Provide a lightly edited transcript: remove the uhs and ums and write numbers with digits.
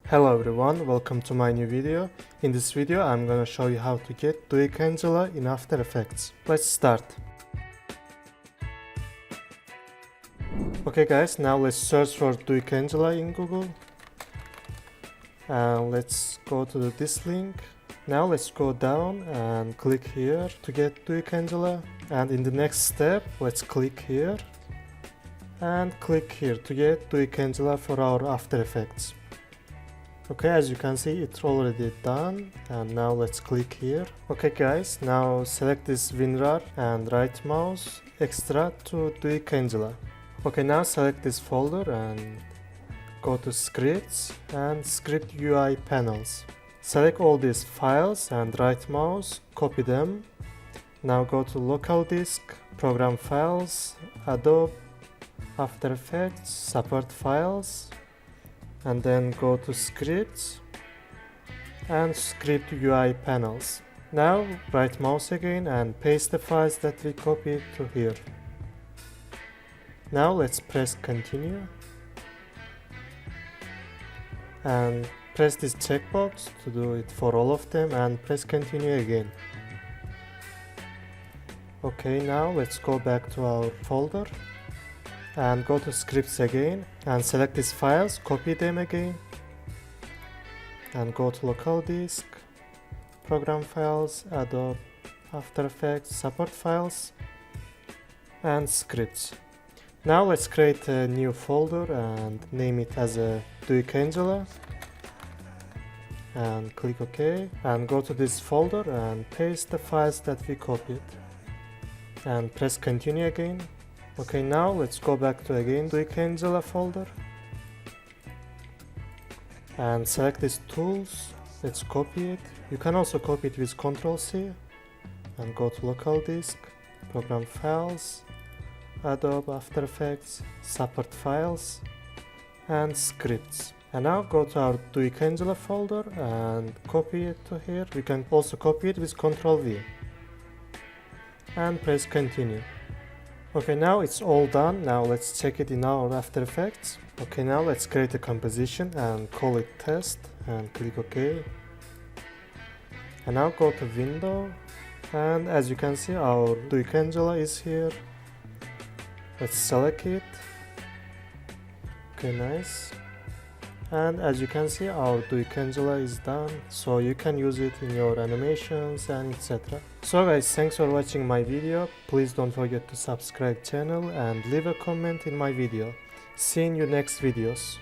Hello everyone, welcome to my new video. In this video I'm gonna show you how to get Duik Angela in After Effects. Let's start. Okay guys, now let's search for Duik Angela in Google. And let's go to this link. Now let's go down and click here to get Duik Angela. And in the next step, let's click here. And click here to get Duik Angela for our After Effects. Okay, as you can see, it's already done, and now let's click here. Okay guys, now select this WinRAR and right mouse, extract to Duik Angela. Okay, now select this folder and go to scripts and script UI panels. Select all these files and right mouse, copy them. Now go to local disk, program files, Adobe, After Effects, support files, and then go to scripts and script UI panels. Now right mouse again and paste the files that we copied to here. Now let's press continue and press this checkbox to do it for all of them and press continue again. Okay, now let's go back to our folder and go to scripts again and select these files, copy them again and go to local disk, program files, Adobe, After Effects, support files and scripts. Now let's create a new folder and name it as a Duik Angela and click OK and go to this folder and paste the files that we copied and press continue again. Okay, now let's go back to again Duik Angela folder and select these tools. Let's copy it. You can also copy it with Ctrl+C and go to local disk, program files, Adobe After Effects, support files and scripts. And now go to our Duik Angela folder and copy it to here. We can also copy it with Ctrl+V and press continue. Okay, now it's all done. Now let's check it in our After Effects. Okay, now let's create a composition and call it test and click OK. And now go to window and as you can see our Duik Angela is here. Let's select it. Okay, nice. And as you can see our Duik Angela is done, so you can use it in your animations and etc. So guys, thanks for watching my video. Please don't forget to subscribe channel and leave a comment in my video. See you in your next videos.